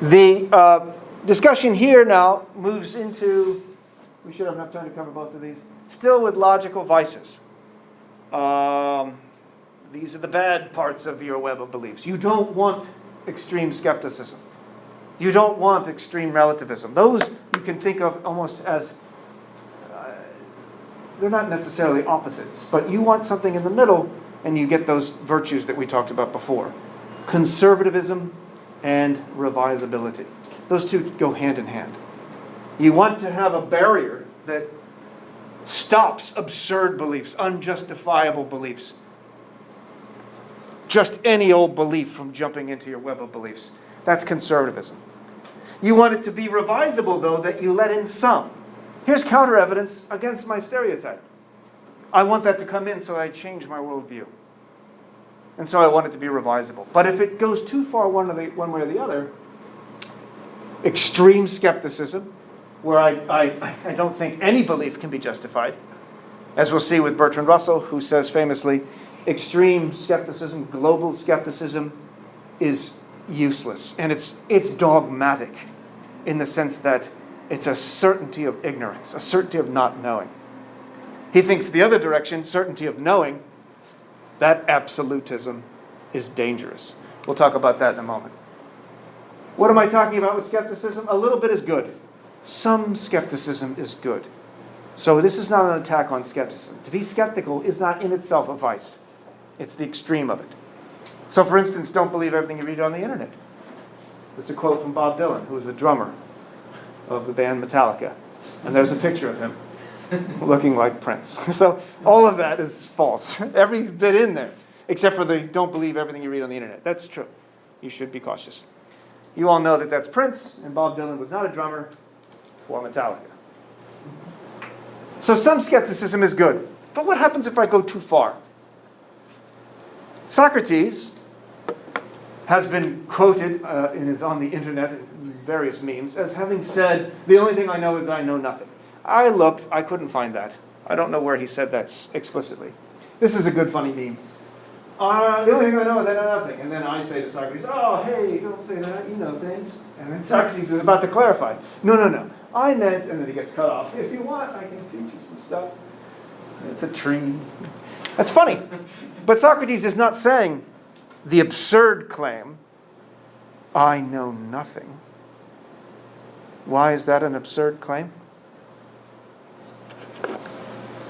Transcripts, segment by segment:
The discussion here now moves into, we should have enough time to cover both of these, still with logical vices. These are the bad parts of your web of beliefs. You don't want extreme skepticism. You don't want extreme relativism. Those you can think of almost as, they're not necessarily opposites, but you want something in the middle, and you get those virtues that we talked about before. Conservatism and revisability. Those two go hand in hand. You want to have a barrier that stops absurd beliefs, unjustifiable beliefs. Just any old belief from jumping into your web of beliefs. That's conservatism. You want it to be revisable, though, that you let in some. Here's counter evidence against my stereotype. I want that to come in so I change my worldview. And so I want it to be revisable. But if it goes too far one way or the other, extreme skepticism, where I don't think any belief can be justified, as we'll see with Bertrand Russell, who says famously, extreme skepticism, global skepticism, is useless. And it's dogmatic in the sense that it's a certainty of ignorance, a certainty of not knowing. He thinks the other direction, certainty of knowing, that absolutism is dangerous. We'll talk about that in a moment. What am I talking about with skepticism? A little bit is good. Some skepticism is good. So this is not an attack on skepticism. To be skeptical is not in itself a vice. It's the extreme of it. So for instance, don't believe everything you read on the internet. There's a quote from Bob Dylan, who was the drummer of the band Metallica. And there's a picture of him looking like Prince. So all of that is false. Every bit in there. Except for the don't believe everything you read on the internet. That's true. You should be cautious. You all know that that's Prince, and Bob Dylan was not a drummer for Metallica. So some skepticism is good. But what happens if I go too far? Socrates has been quoted and is on the internet in various memes as having said, the only thing I know is that I know nothing. I looked, I couldn't find that. I don't know where he said that explicitly. This is a good funny meme. The only thing I know is I know nothing. And then I say to Socrates, oh, hey, don't say that, you know things. And then Socrates is about to clarify. No. I meant, and then he gets cut off. If you want, I can teach you some stuff. It's a tree. That's funny. But Socrates is not saying the absurd claim, I know nothing. Why is that an absurd claim?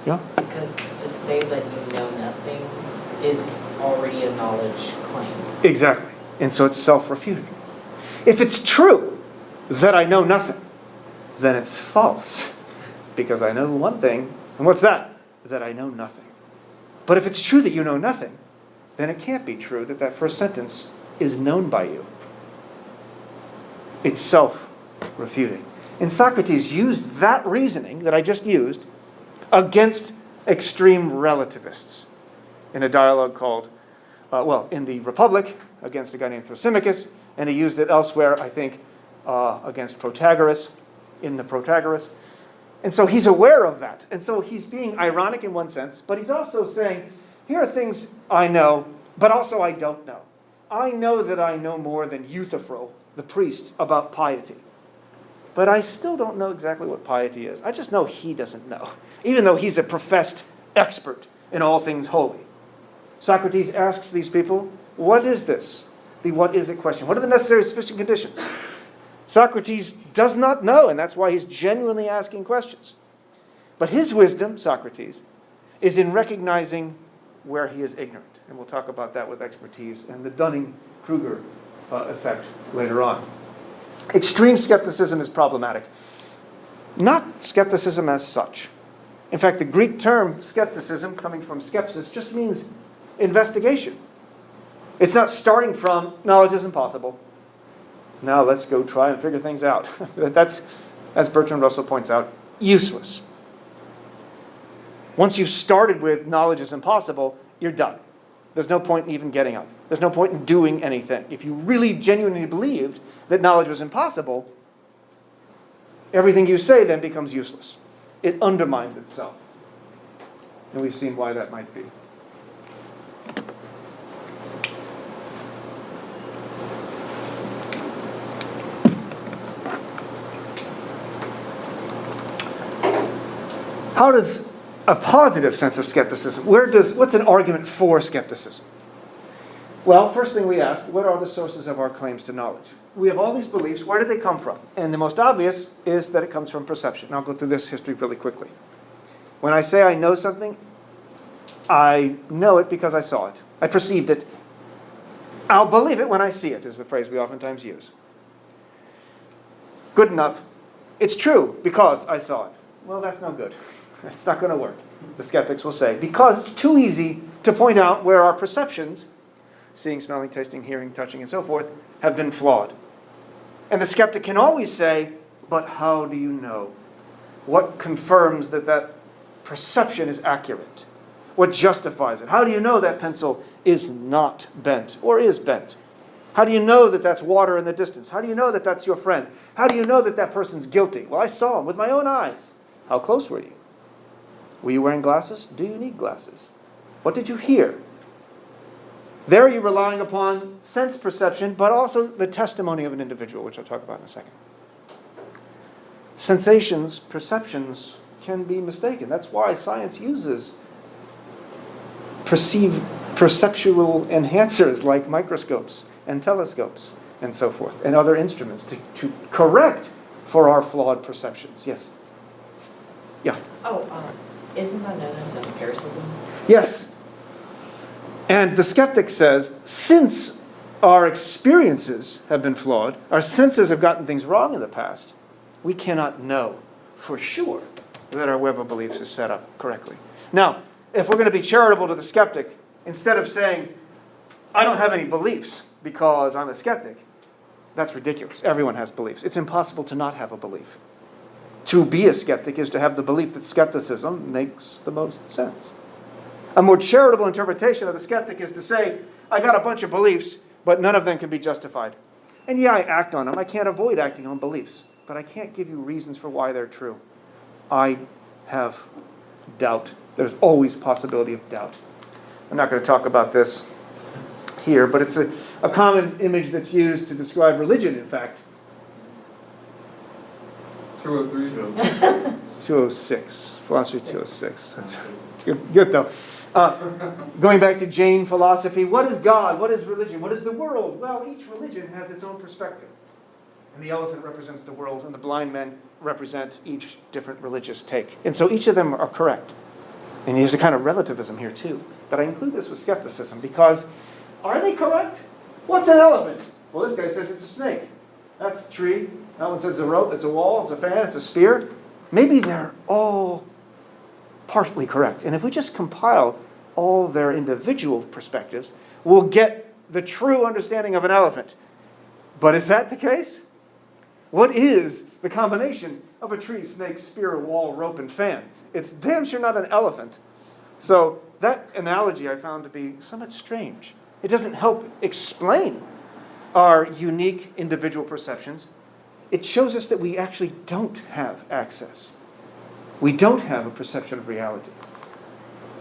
Yeah? Because to say that you know nothing is already a knowledge claim. Exactly. And so it's self-refuting. If it's true that I know nothing, then it's false. Because I know one thing, and what's that? That I know nothing. But if it's true that you know nothing, then it can't be true that that first sentence is known by you. It's self-refuting. And Socrates used that reasoning that I just used against extreme relativists in a dialogue called, in the Republic, against a guy named Thrasymachus, and he used it elsewhere, I think, against Protagoras, in the Protagoras. And so he's aware of that. And so he's being ironic in one sense, but he's also saying, here are things I know, but also I don't know. I know that I know more than Euthyphro, the priest, about piety. But I still don't know exactly what piety is. I just know he doesn't know, even though he's a professed expert in all things holy. Socrates asks these people, what is this? The what is it question. What are the necessary sufficient conditions? Socrates does not know, and that's why he's genuinely asking questions. But his wisdom, Socrates, is in recognizing where he is ignorant. And we'll talk about that with expertise and the Dunning-Kruger effect later on. Extreme skepticism is problematic. Not skepticism as such. In fact, the Greek term skepticism, coming from skepsis, just means investigation. It's not starting from knowledge is impossible. Now let's go try and figure things out. That's, as Bertrand Russell points out, useless. Once you've started with knowledge is impossible, you're done. There's no point in even getting up. There's no point in doing anything. If you really genuinely believed that knowledge was impossible, everything you say then becomes useless. It undermines itself. And we've seen why that might be. How does a positive sense of skepticism, what's an argument for skepticism? Well, first thing we ask, what are the sources of our claims to knowledge? We have all these beliefs. Where do they come from? And the most obvious is that it comes from perception. I'll go through this history really quickly. When I say I know something, I know it because I saw it. I perceived it. I'll believe it when I see it, is the phrase we oftentimes use. Good enough. It's true because I saw it. Well, that's no good. It's not going to work, the skeptics will say, because it's too easy to point out where our perceptions, seeing, smelling, tasting, hearing, touching, and so forth, have been flawed. And the skeptic can always say, but how do you know? What confirms that that perception is accurate? What justifies it? How do you know that pencil is not bent or is bent? How do you know that that's water in the distance? How do you know that that's your friend? How do you know that that person's guilty? Well, I saw him with my own eyes. How close were you? Were you wearing glasses? Do you need glasses? What did you hear? There you're relying upon sense perception, but also the testimony of an individual, which I'll talk about in a second. Sensations, perceptions can be mistaken. That's why science uses perceptual enhancers like microscopes and telescopes and so forth, and other instruments to correct for our flawed perceptions. Yes? Yeah. Isn't that known as empiricism? Yes. And the skeptic says, since our experiences have been flawed, our senses have gotten things wrong in the past, we cannot know for sure that our web of beliefs is set up correctly. Now, if we're going to be charitable to the skeptic, instead of saying, I don't have any beliefs because I'm a skeptic, that's ridiculous. Everyone has beliefs. It's impossible to not have a belief. To be a skeptic is to have the belief that skepticism makes the most sense. A more charitable interpretation of the skeptic is to say, I got a bunch of beliefs, but none of them can be justified. And yeah, I act on them. I can't avoid acting on beliefs, but I can't give you reasons for why they're true. I have doubt. There's always possibility of doubt. I'm not going to talk about this here, but it's a common image that's used to describe religion, in fact. 203. 206. Philosophy 206. That's good though. Going back to Jain philosophy, what is God? What is religion? What is the world? Well, each religion has its own perspective. And the elephant represents the world, and the blind men represent each different religious take. And so each of them are correct. And there's a kind of relativism here too. But I include this with skepticism because, are they correct? What's an elephant? Well, this guy says it's a snake. That's a tree. That one says it's a rope, it's a wall, it's a fan, it's a spear. Maybe they're all partly correct. And if we just compile all their individual perspectives, we'll get the true understanding of an elephant. But is that the case? What is the combination of a tree, snake, spear, wall, rope, and fan? It's damn sure not an elephant. So that analogy I found to be somewhat strange. It doesn't help explain our unique individual perceptions. It shows us that we actually don't have access. We don't have a perception of reality.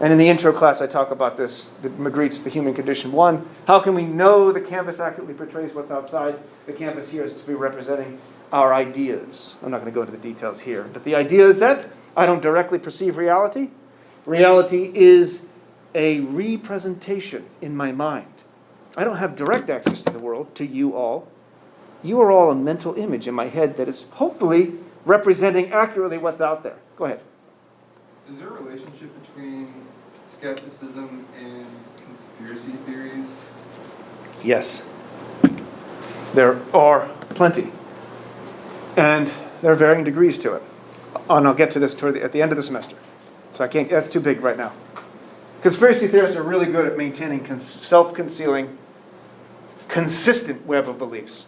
And in the intro class, I talk about this, Magritte's The Human Condition 1. How can we know the canvas accurately portrays what's outside? The canvas here is to be representing our ideas. I'm not going to go into the details here. But the idea is that I don't directly perceive reality. Reality is a representation in my mind. I don't have direct access to the world, to you all. You are all a mental image in my head that is hopefully representing accurately what's out there. Go ahead. Is there a relationship between skepticism and conspiracy theories? Yes. There are plenty. And there are varying degrees to it. And I'll get to this at the end of the semester. So I can't, that's too big right now. Conspiracy theorists are really good at maintaining self-concealing, consistent web of beliefs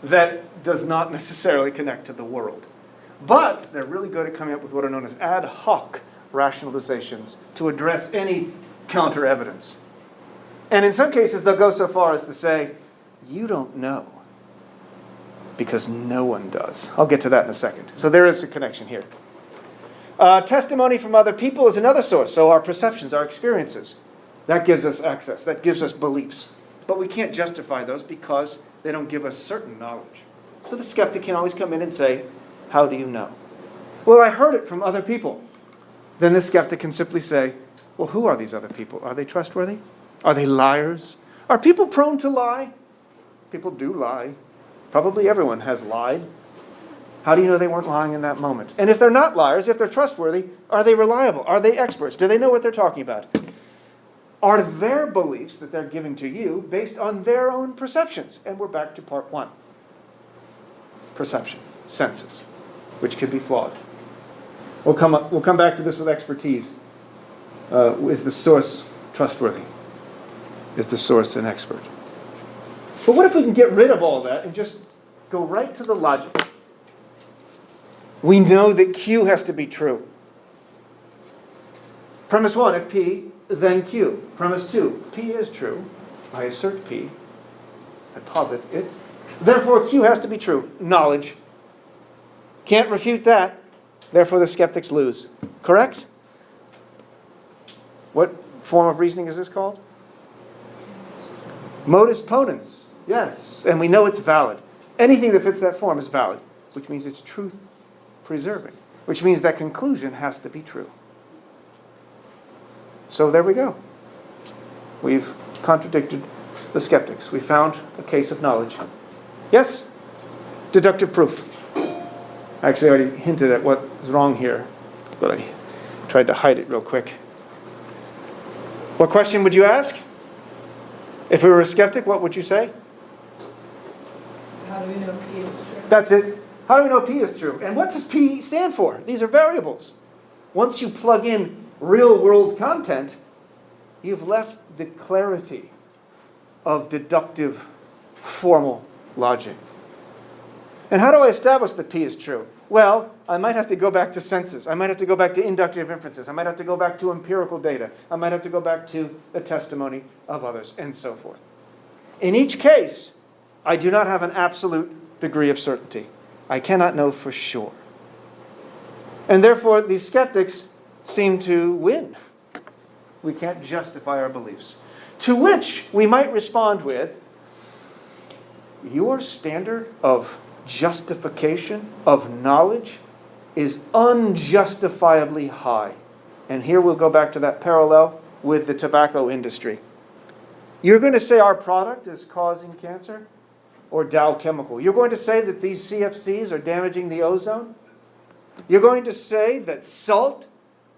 that does not necessarily connect to the world. But they're really good at coming up with what are known as ad hoc rationalizations to address any counter-evidence. And in some cases, they'll go so far as to say, you don't know, because no one does. I'll get to that in a second. So there is a connection here. Testimony from other people is another source. So our perceptions, our experiences, that gives us access. That gives us beliefs. But we can't justify those because they don't give us certain knowledge. So the skeptic can always come in and say, how do you know? Well, I heard it from other people. then the skeptic can simply say, well, who are these other people? Are they trustworthy? Are they liars? Are people prone to lie? People do lie. Probably everyone has lied. How do you know they weren't lying in that moment? And if they're not liars, if they're trustworthy, are they reliable? Are they experts? Do they know what they're talking about? Are their beliefs that they're giving to you based on their own perceptions? And we're back to part one. Perception, senses, which can be flawed. We'll come back to this with expertise. Is the source trustworthy? Is the source an expert? But what if we can get rid of all that and just go right to the logic? We know that Q has to be true. Premise 1, if P, then Q. Premise 2, P is true. I assert P. I posit it. Therefore, Q has to be true. Knowledge. Can't refute that. Therefore, the skeptics lose. Correct? What form of reasoning is this called? Modus ponens. Yes. And we know it's valid. Anything that fits that form is valid, which means it's truth preserving, which means that conclusion has to be true. So there we go. We've contradicted the skeptics. We found a case of knowledge. Yes? Deductive proof. Actually, I already hinted at what's wrong here, but I tried to hide it real quick. What question would you ask? If we were a skeptic, what would you say? How do we know P is true? That's it. How do we know P is true? And what does P stand for? These are variables. Once you plug in real-world content, you've left the clarity of deductive, formal logic. And how do I establish that P is true? Well, I might have to go back to senses. I might have to go back to inductive inferences. I might have to go back to empirical data. I might have to go back to the testimony of others, and so forth. In each case, I do not have an absolute degree of certainty. I cannot know for sure. And therefore, these skeptics seem to win. We can't justify our beliefs. To which we might respond with, your standard of justification of knowledge is unjustifiably high. And here we'll go back to that parallel with the tobacco industry. You're going to say our product is causing cancer? Or Dow Chemical. You're going to say that these CFCs are damaging the ozone? You're going to say that salt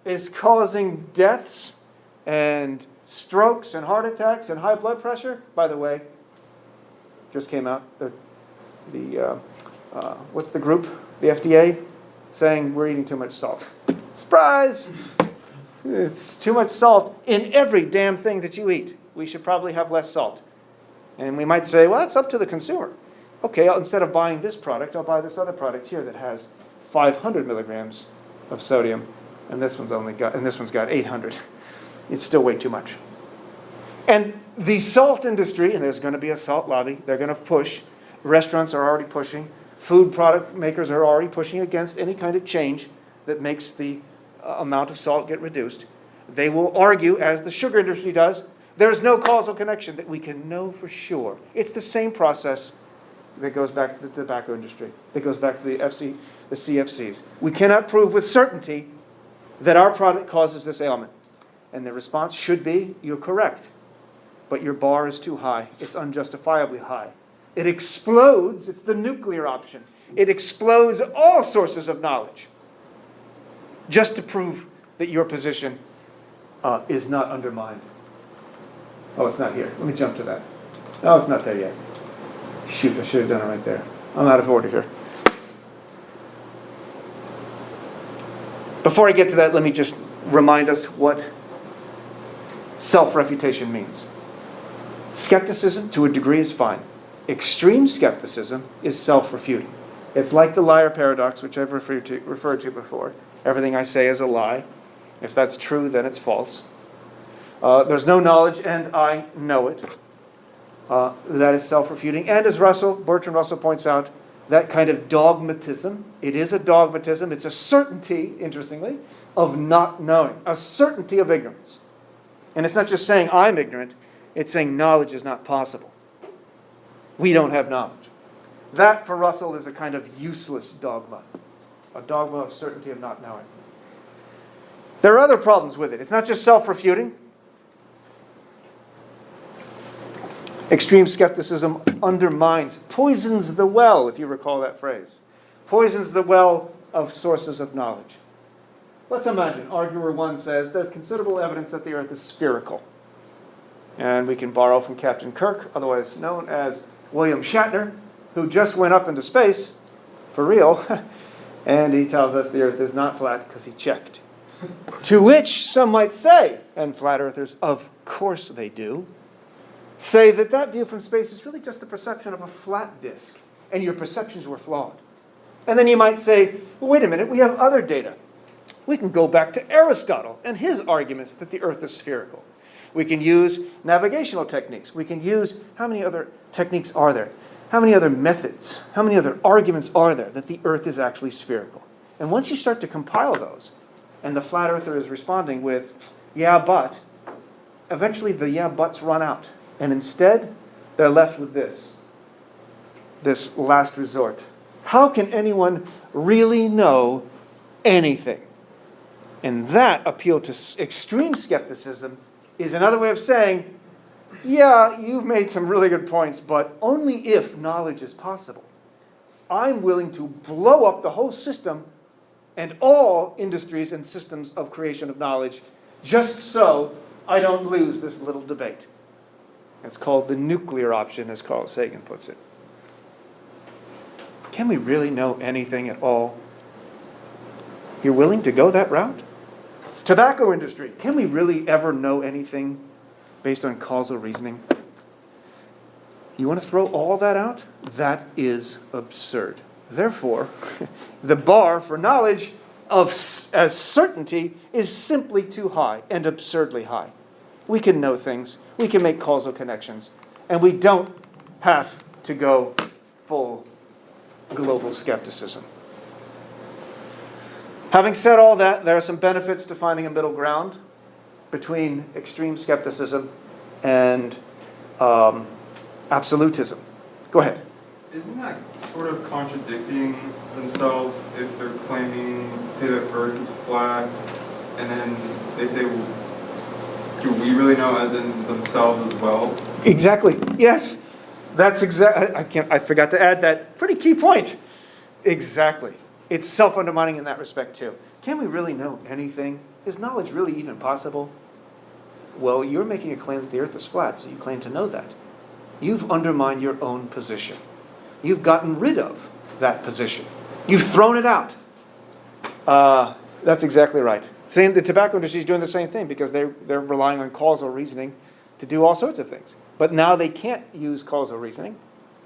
is causing deaths and strokes and heart attacks and high blood pressure? By the way, just came out, what's the group? The FDA saying we're eating too much salt. Surprise! It's too much salt in every damn thing that you eat. We should probably have less salt. And we might say, well, that's up to the consumer. Okay, instead of buying this product, I'll buy this other product here that has 500 milligrams of sodium, and this one's got 800. It's still way too much. And the salt industry, and there's going to be a salt lobby, they're going to push. Restaurants are already pushing. Food product makers are already pushing against any kind of change that makes the amount of salt get reduced. They will argue, as the sugar industry does, there's no causal connection that we can know for sure. It's the same process that goes back to the tobacco industry, that goes back to the CFCs. We cannot prove with certainty that our product causes this ailment. And the response should be, you're correct, but your bar is too high. It's unjustifiably high. It explodes. It's the nuclear option. It explodes all sources of knowledge just to prove that your position is not undermined. Oh, it's not here. Let me jump to that. Oh, it's not there yet. Shoot, I should have done it right there. I'm out of order here. Before I get to that, let me just remind us what self-refutation means. Skepticism, to a degree, is fine. Extreme skepticism is self-refuting. It's like the liar paradox, which I've referred to before. Everything I say is a lie. If that's true, then it's false. There's no knowledge, and I know it. That is self-refuting. And as Bertrand Russell points out, that kind of dogmatism, it is a dogmatism, it's a certainty, interestingly, of not knowing, a certainty of ignorance. And it's not just saying I'm ignorant, it's saying knowledge is not possible. We don't have knowledge. That, for Russell, is a kind of useless dogma, a dogma of certainty of not knowing. There are other problems with it. It's not just self-refuting. Extreme skepticism undermines, poisons the well, if you recall that phrase. Poisons the well of sources of knowledge. Let's imagine arguer 1 says there's considerable evidence that the earth is spherical. And we can borrow from Captain Kirk, otherwise known as William Shatner, who just went up into space, for real, and he tells us the earth is not flat because he checked. To which some might say, and flat earthers, of course they do, say that that view from space is really just the perception of a flat disk, and your perceptions were flawed. And then you might say, well, wait a minute, we have other data. We can go back to Aristotle and his arguments that the earth is spherical. We can use navigational techniques. We can use, how many other techniques are there? How many other methods? How many other arguments are there that the earth is actually spherical? And once you start to compile those, and the flat earther is responding with, yeah, but, eventually the yeah, buts run out. And instead, they're left with this last resort. How can anyone really know anything? And that appeal to extreme skepticism is another way of saying, yeah, you've made some really good points, but only if knowledge is possible. I'm willing to blow up the whole system and all industries and systems of creation of knowledge just so I don't lose this little debate. It's called the nuclear option, as Carl Sagan puts it. Can we really know anything at all? You're willing to go that route? Tobacco industry. Can we really ever know anything based on causal reasoning? You want to throw all that out? That is absurd. Therefore, the bar for knowledge as certainty is simply too high and absurdly high. We can know things, we can make causal connections, and we don't have to go full global skepticism. Having said all that, there are some benefits to finding a middle ground between extreme skepticism and absolutism. Go ahead. Isn't that sort of contradicting themselves if they're claiming, say the earth is flat, and then they say, well, do we really know as in themselves as well? Exactly. Yes. That's exactly. I forgot to add that pretty key point. Exactly. It's self-undermining in that respect too. Can we really know anything? Is knowledge really even possible? Well, you're making a claim that the earth is flat, so you claim to know that. You've undermined your own position. You've gotten rid of that position. You've thrown it out. That's exactly right. The tobacco industry is doing the same thing because they're relying on causal reasoning to do all sorts of things. But now they can't use causal reasoning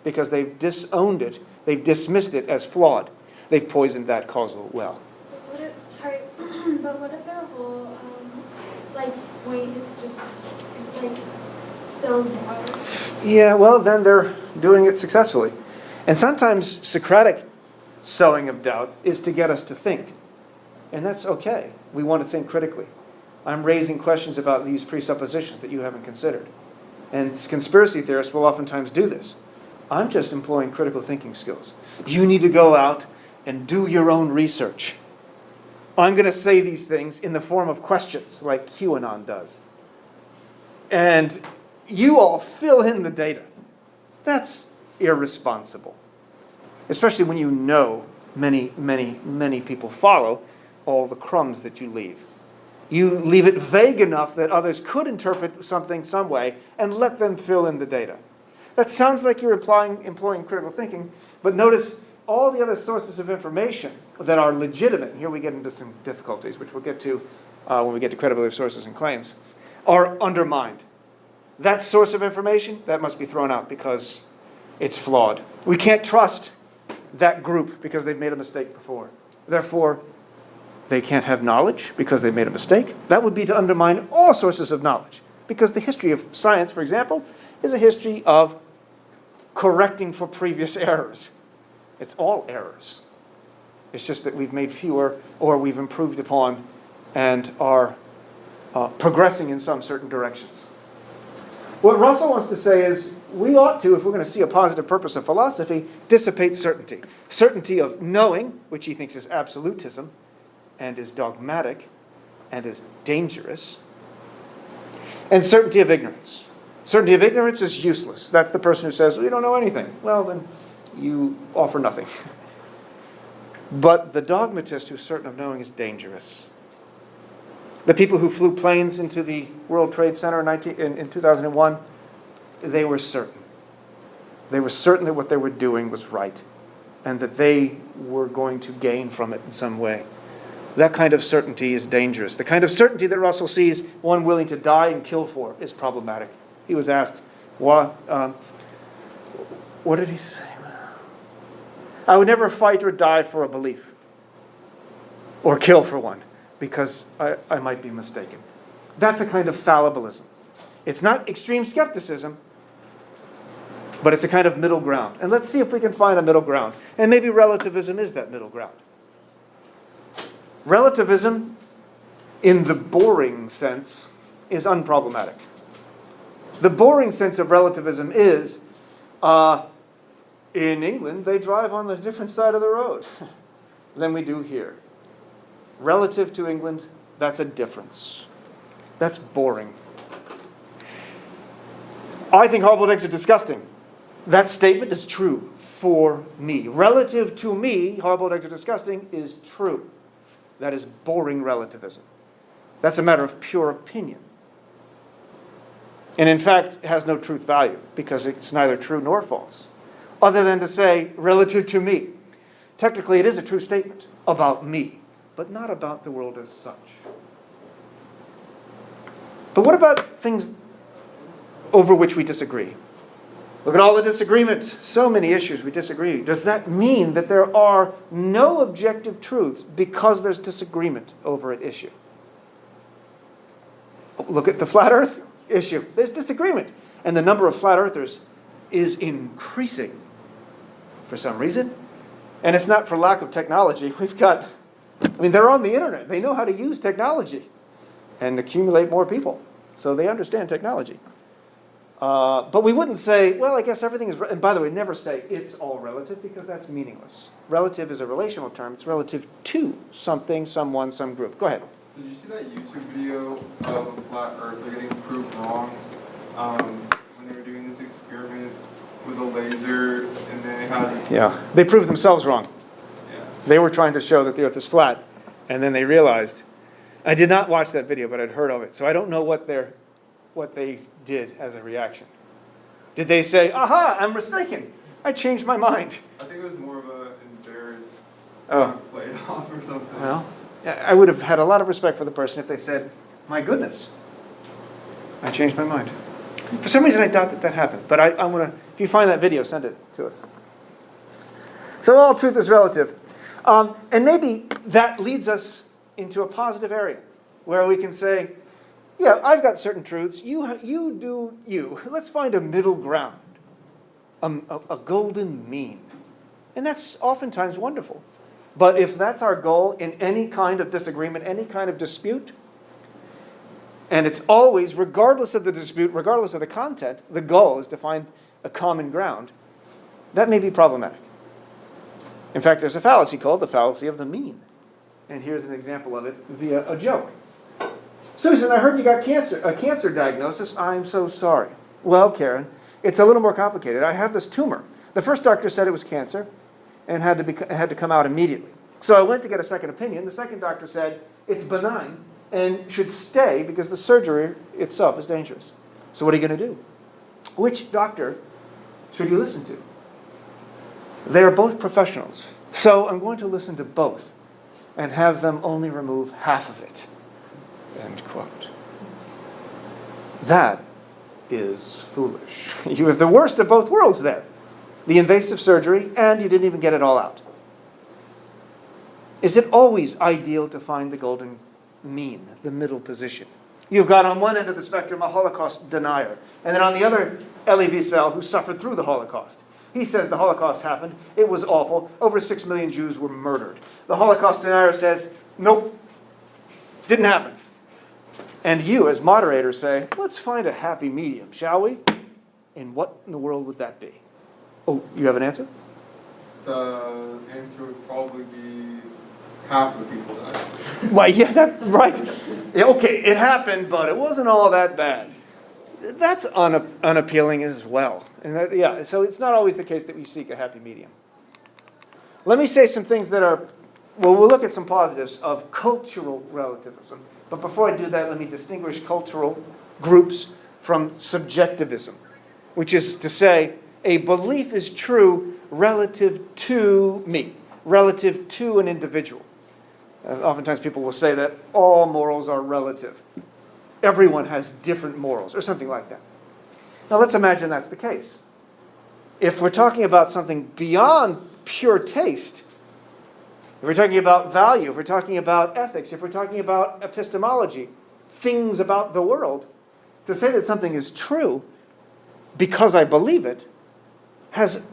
because they've disowned it. They've dismissed it as flawed. They've poisoned that causal well. But what if their whole point is just so narrow? Yeah, well, then they're doing it successfully. And sometimes Socratic sowing of doubt is to get us to think. And that's okay. We want to think critically. I'm raising questions about these presuppositions that you haven't considered. And conspiracy theorists will oftentimes do this. I'm just employing critical thinking skills. You need to go out and do your own research. I'm going to say these things in the form of questions, like QAnon does. And you all fill in the data. That's irresponsible. Especially when you know many, many, many people follow all the crumbs that you leave. You leave it vague enough that others could interpret something some way and let them fill in the data. That sounds like you're employing critical thinking, but notice all the other sources of information that are legitimate, here we get into some difficulties, which we'll get to when we get to credibility of sources and claims, are undermined. That source of information, that must be thrown out because it's flawed. We can't trust that group because they've made a mistake before. Therefore, they can't have knowledge because they've made a mistake. That would be to undermine all sources of knowledge. Because the history of science, for example, is a history of correcting for previous errors. It's all errors. It's just that we've made fewer or we've improved upon and are progressing in some certain directions. What Russell wants to say is we ought to, if we're going to see a positive purpose of philosophy, dissipate certainty. Certainty of knowing, which he thinks is absolutism and is dogmatic, and is dangerous. And certainty of ignorance. Certainty of ignorance is useless. That's the person who says, we don't know anything. Well, then you offer nothing. But the dogmatist who's certain of knowing is dangerous. The people who flew planes into the World Trade Center in 2001, they were certain. They were certain that what they were doing was right and that they were going to gain from it in some way. That kind of certainty is dangerous. The kind of certainty that Russell sees one willing to die and kill for is problematic. He was asked, what did he say? I would never fight or die for a belief or kill for one because I might be mistaken. That's a kind of fallibilism. It's not extreme skepticism, but it's a kind of middle ground. And let's see if we can find a middle ground. And maybe relativism is that middle ground. Relativism, in the boring sense, is unproblematic. The boring sense of relativism is, in England, they drive on the different side of the road than we do here. Relative to England, that's a difference. That's boring. I think hard-boiled eggs are disgusting. That statement is true for me. Relative to me, hard-boiled eggs are disgusting is true. That is boring relativism. That's a matter of pure opinion. And in fact, it has no truth value because it's neither true nor false. Other than to say, relative to me. Technically, it is a true statement about me, but not about the world as such. But what about things over which we disagree? Look at all the disagreement. So many issues we disagree. Does that mean that there are no objective truths because there's disagreement over an issue? Look at the flat earth issue. There's disagreement. And the number of flat earthers is increasing for some reason. And it's not for lack of technology. They're on the internet. They know how to use technology and accumulate more people. So they understand technology. But we wouldn't say, well, I guess everything is... And by the way, never say it's all relative because that's meaningless. Relative is a relational term. It's relative to something, someone, some group. Go ahead. Did you see that YouTube video of a flat earther getting proved wrong when they were doing this experiment with a laser and they had... Yeah, they proved themselves wrong. Yeah. They were trying to show that the earth is flat, and then they realized... I did not watch that video, but I'd heard of it, so I don't know what they did as a reaction. Did they say, aha, I'm mistaken, I changed my mind? I think it was more of an embarrassed played off or something. Well, I would have had a lot of respect for the person if they said, my goodness, I changed my mind. For some reason, I doubt that happened, but I'm going to, if you find that video, send it to us. So all truth is relative. And maybe that leads us into a positive area where we can say, yeah, I've got certain truths. You do you. Let's find a middle ground, a golden mean. And that's oftentimes wonderful. But if that's our goal in any kind of disagreement, any kind of dispute, and it's always, regardless of the dispute, regardless of the content, the goal is to find a common ground, that may be problematic. In fact, there's a fallacy called the fallacy of the mean. And here's an example of it via a joke. Susan, I heard you got a cancer diagnosis. I'm so sorry. Well, Karen, it's a little more complicated. I have this tumor. The first doctor said it was cancer and had to come out immediately. So I went to get a second opinion. The second doctor said it's benign and should stay because the surgery itself is dangerous. So what are you going to do? Which doctor should you listen to? They are both professionals. So I'm going to listen to both and have them only remove half of it. End quote. That is foolish. You have the worst of both worlds there. The invasive surgery, and you didn't even get it all out. Is it always ideal to find the golden mean, the middle position? You've got on one end of the spectrum a Holocaust denier, and then on the other, Elie Wiesel, who suffered through the Holocaust. He says the Holocaust happened, it was awful, over 6 million Jews were murdered. The Holocaust denier says, nope, didn't happen. And you, as moderator, say, let's find a happy medium, shall we? And what in the world would that be? Oh, you have an answer? The answer would probably be half of the people died. Why, yeah, right. Yeah, okay, it happened, but it wasn't all that bad. That's unappealing as well. And yeah, so it's not always the case that we seek a happy medium. Let me say some things that are, well, we'll look at some positives of cultural relativism. But before I do that, let me distinguish cultural groups from subjectivism, which is to say, a belief is true relative to me, relative to an individual. Oftentimes people will say that all morals are relative. Everyone has different morals, or something like that. Now let's imagine that's the case. If we're talking about something beyond pure taste, if we're talking about value, if we're talking about ethics, if we're talking about epistemology, things about the world, to say that something is true because I believe it has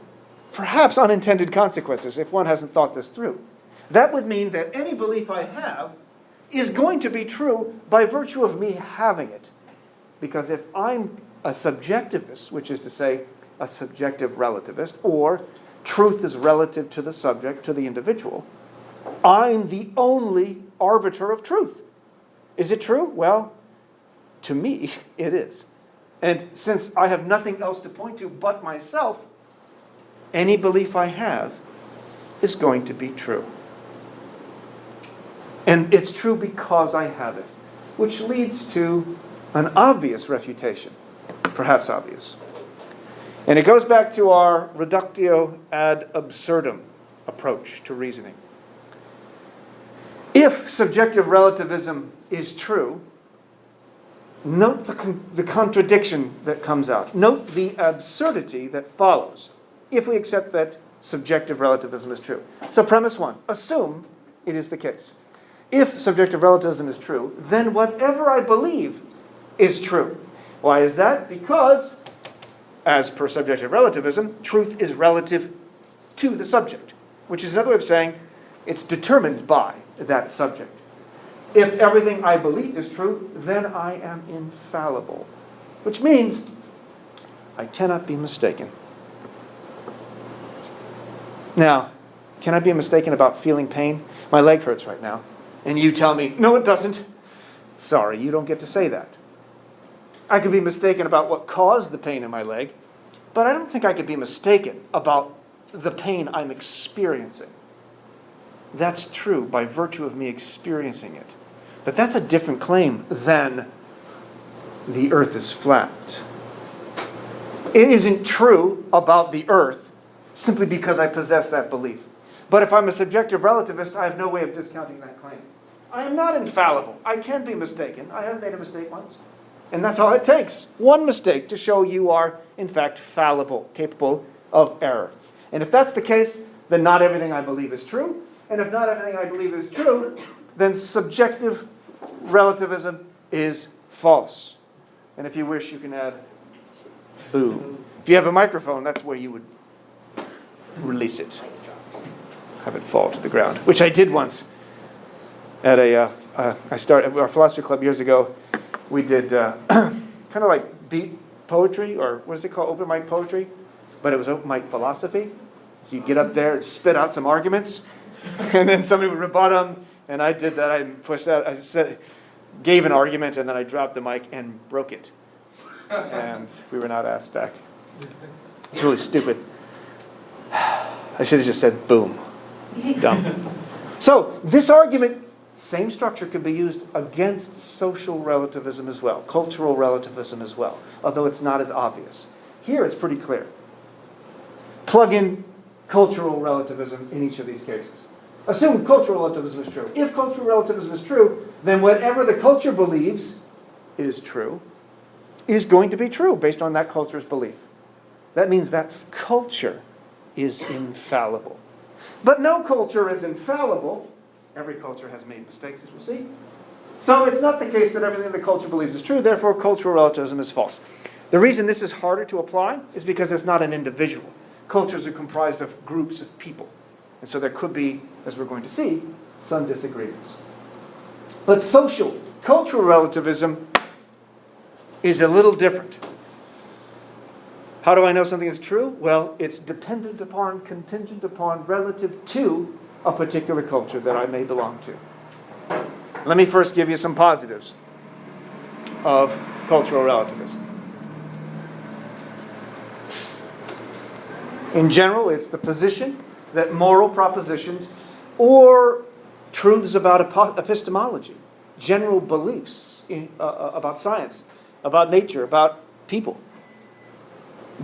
perhaps unintended consequences if one hasn't thought this through. That would mean that any belief I have is going to be true by virtue of me having it. Because if I'm a subjectivist, which is to say a subjective relativist, or truth is relative to the subject, to the individual, I'm the only arbiter of truth. Is it true? Well, to me, it is. And since I have nothing else to point to but myself, any belief I have is going to be true. And it's true because I have it, which leads to an obvious refutation, perhaps obvious. And it goes back to our reductio ad absurdum approach to reasoning. If subjective relativism is true, note the contradiction that comes out. Note the absurdity that follows if we accept that subjective relativism is true. So premise one, assume it is the case. If subjective relativism is true, then whatever I believe is true. Why is that? Because, as per subjective relativism, truth is relative to the subject, which is another way of saying it's determined by that subject. If everything I believe is true, then I am infallible, which means I cannot be mistaken. Now, can I be mistaken about feeling pain? My leg hurts right now. And you tell me, no, it doesn't. Sorry, you don't get to say that. I could be mistaken about what caused the pain in my leg, but I don't think I could be mistaken about the pain I'm experiencing. That's true by virtue of me experiencing it. But that's a different claim than the earth is flat. It isn't true about the earth simply because I possess that belief. But if I'm a subjective relativist, I have no way of discounting that claim. I am not infallible. I can be mistaken. I have made a mistake once. And that's all it takes. One mistake to show you are, in fact, fallible, capable of error. And if that's the case, then not everything I believe is true. And if not everything I believe is true, then subjective relativism is false. And if you wish, you can add boo. If you have a microphone, that's where you would release it. Have it fall to the ground, which I did once at I started our philosophy club years ago. We did kind of like beat poetry, or what is it called, open mic poetry, but it was open mic philosophy. So you get up there and spit out some arguments, and then somebody would rebut them. And I did that. I pushed that. I gave an argument, and then I dropped the mic and broke it, and we were not asked back. It's really stupid. I should have just said boom. It's dumb. So this argument, same structure, could be used against social relativism as well, cultural relativism as well, although it's not as obvious. Here it's pretty clear. Plug in cultural relativism in each of these cases. Assume cultural relativism is true. If cultural relativism is true, then whatever the culture believes is true is going to be true based on that culture's belief. That means that culture is infallible. But no culture is infallible. Every culture has made mistakes, as we'll see. So it's not the case that everything the culture believes is true, therefore cultural relativism is false. The reason this is harder to apply is because it's not an individual. Cultures are comprised of groups of people. And so there could be, as we're going to see, some disagreements. But social, cultural relativism is a little different. How do I know something is true? Well, it's dependent upon, contingent upon, relative to a particular culture that I may belong to. Let me first give you some positives of cultural relativism. In general, it's the position that moral propositions or truths about epistemology, general beliefs about science, about nature, about people,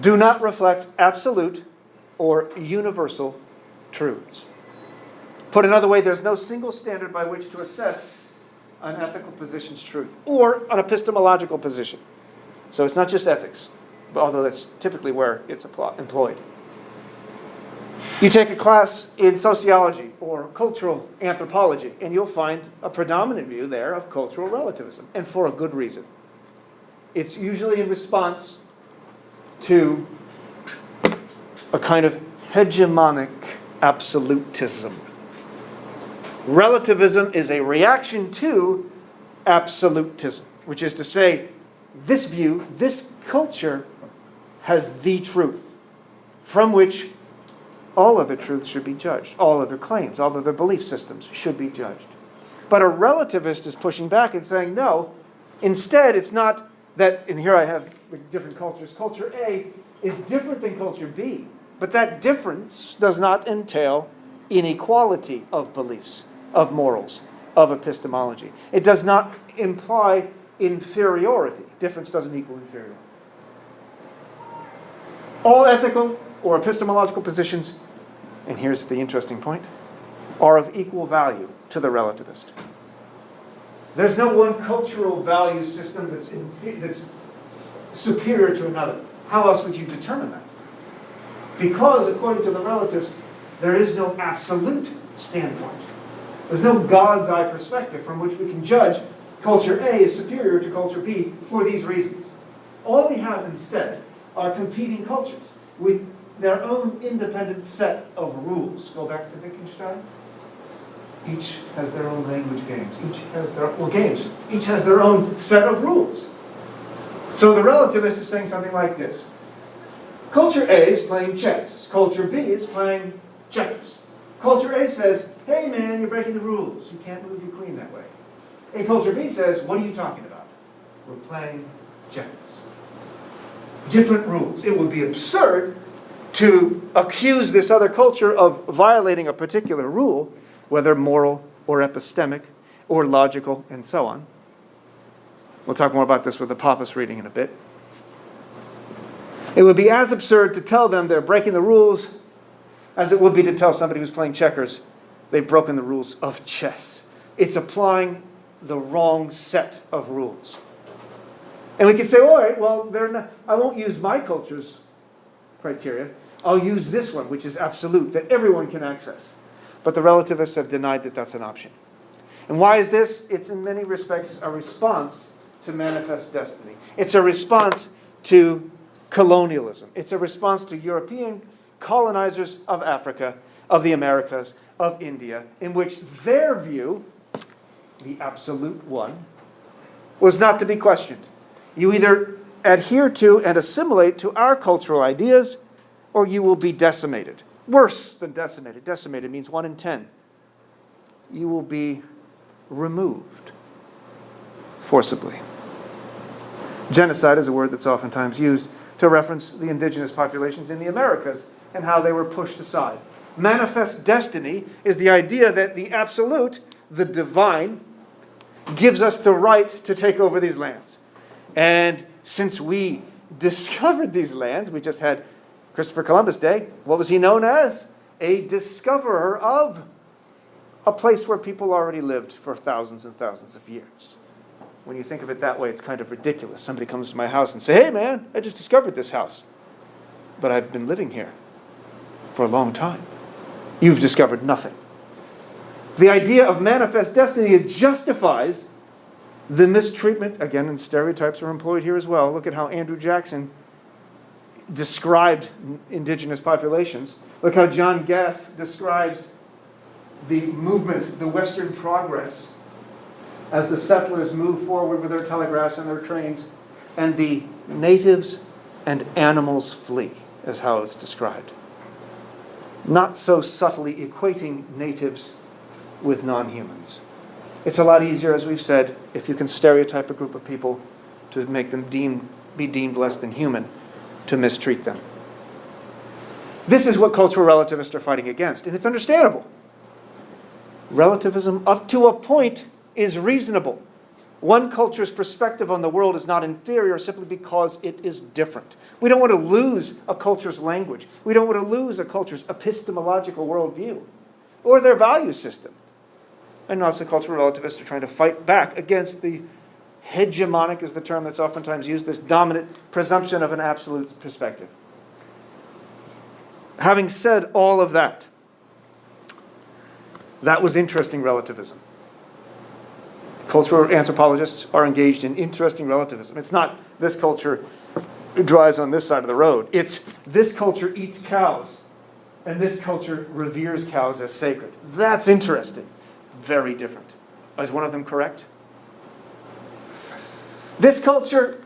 do not reflect absolute or universal truths. Put another way, there's no single standard by which to assess an ethical position's truth or an epistemological position. So it's not just ethics, although that's typically where it's employed. You take a class in sociology or cultural anthropology, and you'll find a predominant view there of cultural relativism, and for a good reason. It's usually in response to a kind of hegemonic absolutism. Relativism is a reaction to absolutism, which is to say, this view, this culture has the truth, from which all other truths should be judged. All other claims, all other belief systems should be judged. But a relativist is pushing back and saying, no, instead it's not that, and here I have different cultures. Culture A is different than culture B. But that difference does not entail inequality of beliefs, of morals, of epistemology. It does not imply inferiority. Difference doesn't equal inferiority. All ethical or epistemological positions, and here's the interesting point, are of equal value to the relativist. There's no one cultural value system that's superior to another. How else would you determine that? Because, according to the relativists, there is no absolute standpoint. There's no God's eye perspective from which we can judge culture A is superior to culture B for these reasons. All we have instead are competing cultures with their own independent set of rules. Go back to Wittgenstein. Each has their own language games. Each has their own set of rules. So the relativist is saying something like this. Culture A is playing chess. Culture B is playing checkers. Culture A says, hey man, you're breaking the rules. You can't move your queen that way. And culture B says, what are you talking about? We're playing checkers. Different rules. It would be absurd to accuse this other culture of violating a particular rule, whether moral or epistemic or logical and so on. We'll talk more about this with the Pappas reading in a bit. It would be as absurd to tell them they're breaking the rules as it would be to tell somebody who's playing checkers they've broken the rules of chess. It's applying the wrong set of rules. And we could say, all right, well, I won't use my culture's criteria. I'll use this one, which is absolute, that everyone can access. But the relativists have denied that that's an option. And why is this? It's in many respects a response to manifest destiny. It's a response to colonialism. It's a response to European colonizers of Africa, of the Americas, of India, in which their view, the absolute one, was not to be questioned. You either adhere to and assimilate to our cultural ideas, or you will be decimated. Worse than decimated. Decimated means 1 in 10. You will be removed forcibly. Genocide is a word that's oftentimes used to reference the indigenous populations in the Americas and how they were pushed aside. Manifest destiny is the idea that the absolute, the divine, gives us the right to take over these lands. And since we discovered these lands, we just had Christopher Columbus Day. What was he known as? A discoverer of a place where people already lived for thousands and thousands of years. When you think of it that way, it's kind of ridiculous. Somebody comes to my house and say, hey man, I just discovered this house. But I've been living here for a long time. You've discovered nothing. The idea of manifest destiny justifies the mistreatment, again, and stereotypes are employed here as well. Look at how Andrew Jackson described indigenous populations. Look how John Guest describes the movement, the Western progress, as the settlers move forward with their telegraphs and their trains, and the natives and animals flee, is how it's described. not so subtly equating natives with non-humans. It's a lot easier, as we've said, if you can stereotype a group of people to make them be deemed less than human, to mistreat them. This is what cultural relativists are fighting against, and it's understandable. Relativism, up to a point, is reasonable. One culture's perspective on the world is not inferior simply because it is different. We don't want to lose a culture's language. We don't want to lose a culture's epistemological worldview or their value system. And also cultural relativists are trying to fight back against the hegemonic, is the term that's oftentimes used, this dominant presumption of an absolute perspective. Having said all of that, that was interesting relativism. Cultural anthropologists are engaged in interesting relativism. It's not this culture drives on this side of the road. It's this culture eats cows, and this culture reveres cows as sacred. That's interesting. Very different. Is one of them correct? This culture,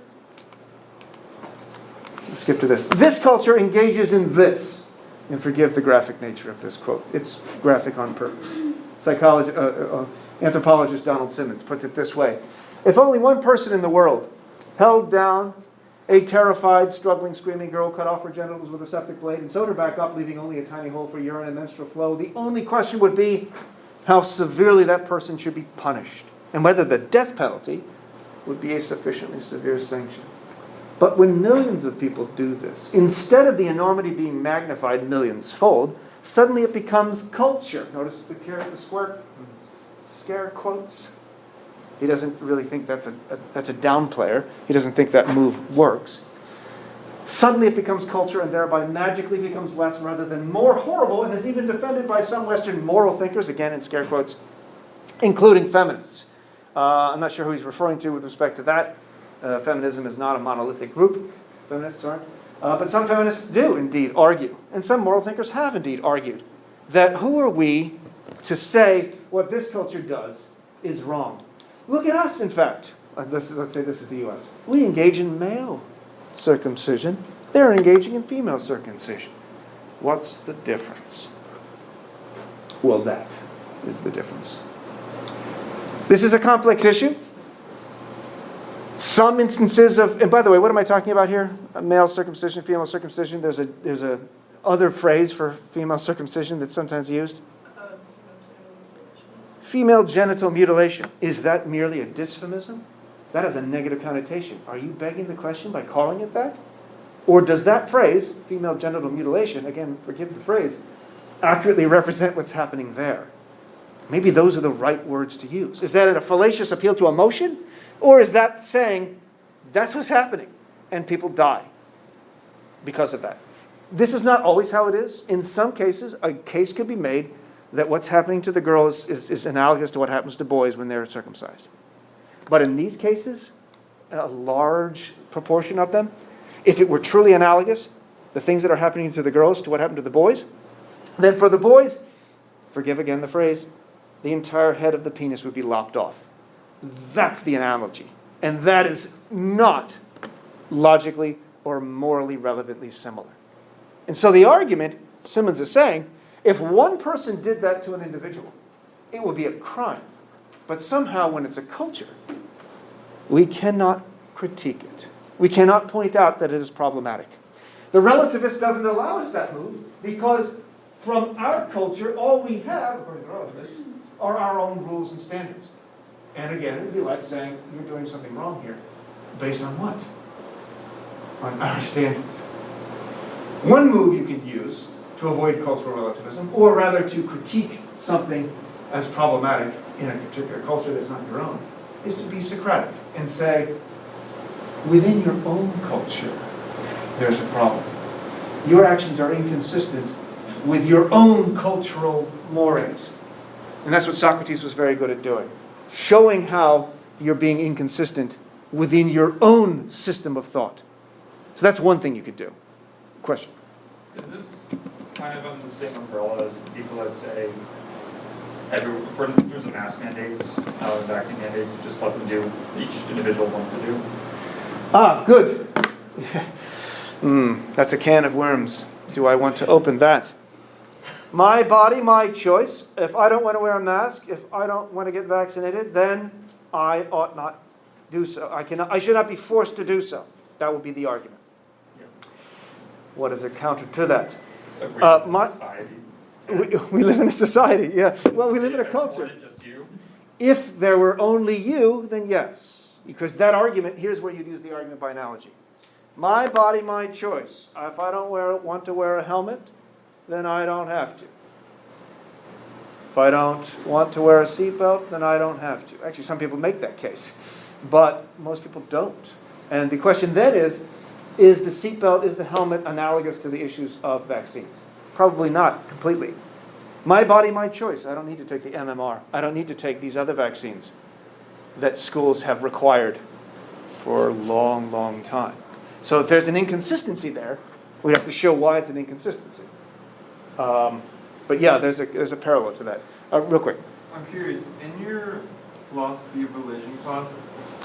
let's skip to this. This culture engages in this. And forgive the graphic nature of this quote. It's graphic on purpose. Anthropologist Donald Simmons puts it this way. If only one person in the world held down a terrified, struggling, screaming girl, cut off her genitals with a septic blade, and sewed her back up, leaving only a tiny hole for urine and menstrual flow, the only question would be how severely that person should be punished, and whether the death penalty would be a sufficiently severe sanction. But when millions of people do this, instead of the enormity being magnified millions-fold, suddenly it becomes culture. Notice the scare quotes. He doesn't really think that's a down player. He doesn't think that move works. Suddenly it becomes culture and thereby magically becomes less rather than more horrible, and is even defended by some Western moral thinkers, again in scare quotes, including feminists. I'm not sure who he's referring to with respect to that. Feminism is not a monolithic group. Feminists aren't. But some feminists do indeed argue, and some moral thinkers have indeed argued, that who are we to say what this culture does is wrong? Look at us, in fact. Let's say this is the U.S. We engage in male circumcision. They're engaging in female circumcision. What's the difference? Well, that is the difference. This is a complex issue. Some instances of, and by the way, what am I talking about here? Male circumcision, female circumcision. There's a other phrase for female circumcision that's sometimes used. Female genital mutilation. Is that merely a dysphemism? That has a negative connotation. Are you begging the question by calling it that? Or does that phrase, female genital mutilation, again, forgive the phrase, accurately represent what's happening there? Maybe those are the right words to use. Is that a fallacious appeal to emotion? Or is that saying, that's what's happening, and people die because of that? This is not always how it is. In some cases, a case could be made that what's happening to the girls is analogous to what happens to boys when they're circumcised. But in these cases, a large proportion of them, if it were truly analogous, the things that are happening to the girls to what happened to the boys, then for the boys, forgive again the phrase, the entire head of the penis would be lopped off. That's the analogy. And that is not logically or morally relevantly similar. And so the argument, Simmons is saying, if one person did that to an individual, it would be a crime. But somehow when it's a culture, we cannot critique it. We cannot point out that it is problematic. The relativist doesn't allow us that move because from our culture, all we have, according to the relativists, are our own rules and standards. And again, it would be like saying, you're doing something wrong here. Based on what? On our standards. One move you can use to avoid cultural relativism, or rather to critique something as problematic in a particular culture that's not your own, is to be Socratic and say, within your own culture, there's a problem. Your actions are inconsistent with your own cultural mores. And that's what Socrates was very good at doing. Showing how you're being inconsistent within your own system of thought. So that's one thing you could do. Question? Is this kind of under the same umbrella as the people that say, in terms of mask mandates, vaccine mandates, just let them do what each individual wants to do? Ah, good. That's a can of worms. Do I want to open that? My body, my choice. If I don't want to wear a mask, if I don't want to get vaccinated, then I ought not do so. I should not be forced to do so. That would be the argument. Yeah. What is a counter to that? But we live in my- a society. We live in a society, yeah. Well, we live in a If culture. it's just you, If there were only you, then yes. Because that argument, here's where you'd use the argument by analogy. My body, my choice. If I don't want to wear a helmet, then I don't have to. If I don't want to wear a seatbelt, then I don't have to. Actually, some people make that case, but most people don't. And the question then is the seatbelt, is the helmet analogous to the issues of vaccines? Probably not completely. My body, my choice. I don't need to take the MMR. I don't need to take these other vaccines that schools have required for a long, long time. So if there's an inconsistency there, we have to show why it's an inconsistency. But yeah, there's a parallel to that. Real quick. I'm curious, in your philosophy of religion class,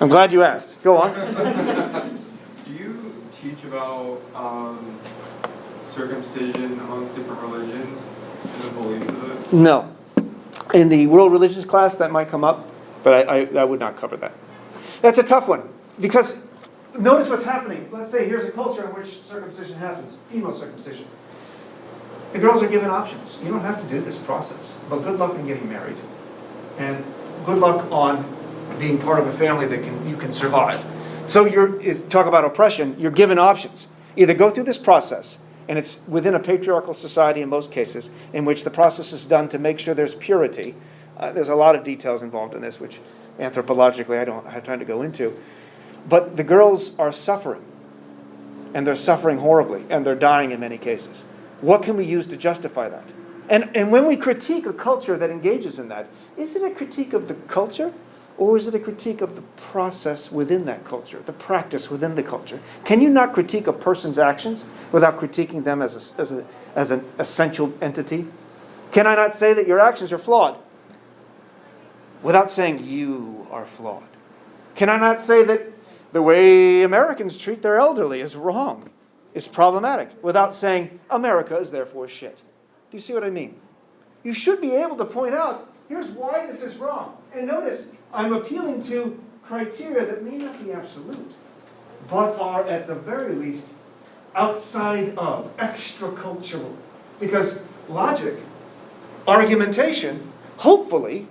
I'm glad you asked. Go on. do you teach about circumcision amongst different religions and the beliefs of it? No. In the world religions class, that might come up, but I would not cover that. That's a tough one, because notice what's happening. Let's say here's a culture in which circumcision happens, female circumcision. The girls are given options. You don't have to do this process, but good luck in getting married. And good luck on being part of a family that you can survive. So talk about oppression, you're given options. Either go through this process, and it's within a patriarchal society in most cases, in which the process is done to make sure there's purity. There's a lot of details involved in this, which anthropologically I don't have time to go into. But the girls are suffering, and they're suffering horribly, and they're dying in many cases. What can we use to justify that? And when we critique a culture that engages in that, is it a critique of the culture, or is it a critique of the process within that culture, the practice within the culture? Can you not critique a person's actions without critiquing them as an essential entity? Can I not say that your actions are flawed without saying you are flawed? Can I not say that the way Americans treat their elderly is wrong, is problematic, without saying America is therefore shit? Do you see what I mean? You should be able to point out, here's why this is wrong. And notice, I'm appealing to criteria that may not be absolute, but are at the very least outside of, extra-cultural. Because logic, argumentation, hopefully,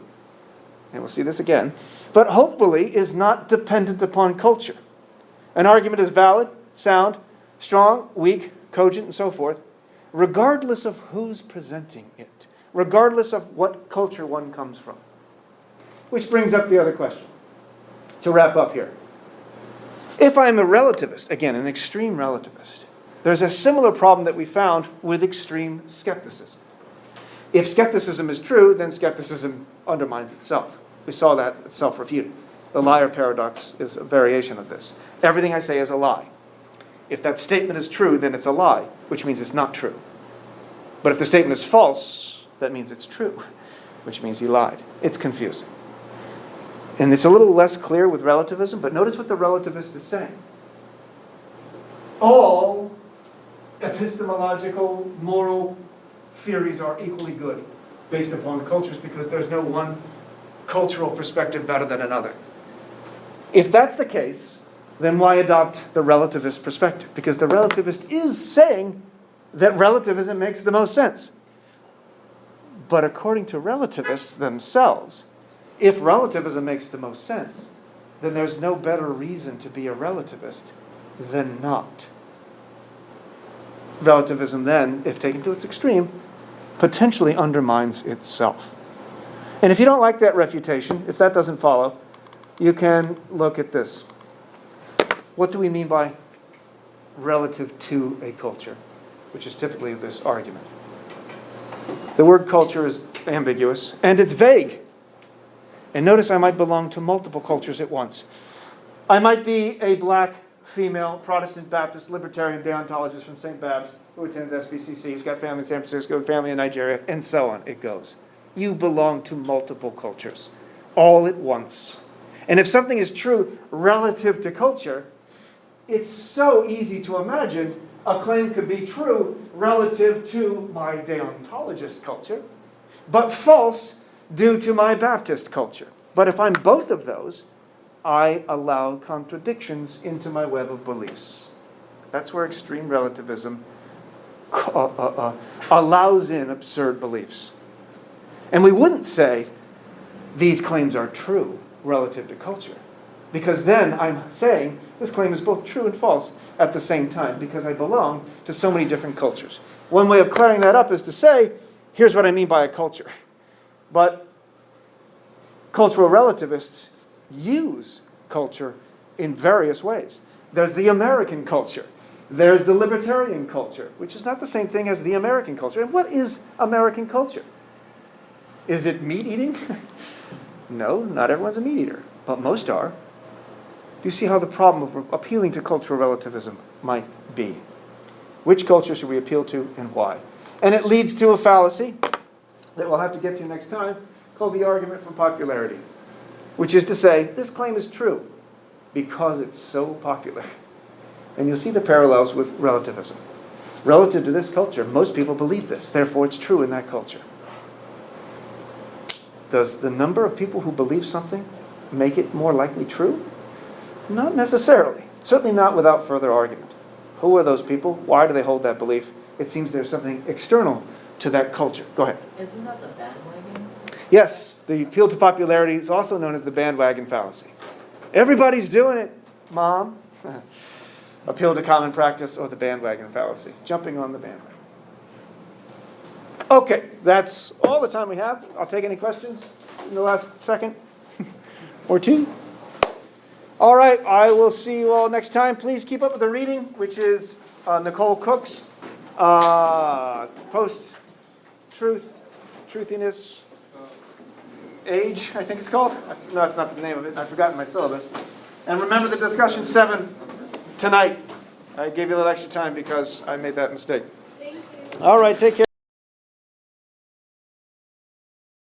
and we'll see this again, but hopefully is not dependent upon culture. An argument is valid, sound, strong, weak, cogent, and so forth, regardless of who's presenting it, regardless of what culture one comes from. Which brings up the other question, to wrap up here. If I'm a relativist, again, an extreme relativist, there's a similar problem that we found with extreme skepticism. If skepticism is true, then skepticism undermines itself. We saw that it's self-refuting. The liar paradox is a variation of this. Everything I say is a lie. If that statement is true, then it's a lie, which means it's not true. But if the statement is false, that means it's true, which means he lied. It's confusing. And it's a little less clear with relativism, but notice what the relativist is saying. All epistemological, moral theories are equally good based upon cultures because there's no one cultural perspective better than another. If that's the case, then why adopt the relativist perspective? Because the relativist is saying that relativism makes the most sense. But according to relativists themselves, if relativism makes the most sense, then there's no better reason to be a relativist than not. Relativism then, if taken to its extreme, potentially undermines itself. And if you don't like that refutation, if that doesn't follow, you can look at this. What do we mean by relative to a culture, which is typically this argument? The word culture is ambiguous, and it's vague. And notice I might belong to multiple cultures at once. I might be a black, female, Protestant, Baptist, libertarian deontologist from St. Babs who attends SBCC, who's got family in San Francisco, family in Nigeria, and so on it goes. You belong to multiple cultures, all at once. And if something is true relative to culture, it's so easy to imagine a claim could be true relative to my deontologist culture, but false due to my Baptist culture. But if I'm both of those, I allow contradictions into my web of beliefs. That's where extreme relativism allows in absurd beliefs. And we wouldn't say these claims are true relative to culture, because then I'm saying this claim is both true and false at the same time, because I belong to so many different cultures. One way of clearing that up is to say, here's what I mean by a culture. But cultural relativists use culture in various ways. There's the American culture. There's the libertarian culture, which is not the same thing as the American culture. And what is American culture? Is it meat eating? No, not everyone's a meat eater, but most are. Do you see how the problem of appealing to cultural relativism might be? Which culture should we appeal to and why? And it leads to a fallacy that we'll have to get to next time, called the argument from popularity, which is to say, this claim is true because it's so popular. And you'll see the parallels with relativism. Relative to this culture, most people believe this, therefore it's true in that culture. Does the number of people who believe something make it more likely true? Not necessarily. Certainly not without further argument. Who are those people? Why do they hold that belief? It seems there's something external to that culture. Go ahead. Isn't that the bandwagon? Yes, the appeal to popularity is also known as the bandwagon fallacy. Everybody's doing it, Mom. Appeal to common practice or the bandwagon fallacy. Jumping on the bandwagon. Okay, that's all the time we have. I'll take any questions in the last second or two. All right, I will see you all next time. Please keep up with the reading, which is Nicole Cook's Truthiness Age, I think it's called. No, that's not the name of it. I've forgotten my syllabus. And remember the discussion 7 tonight. I gave you a little extra time because I made that mistake. Thank you. All right, take care.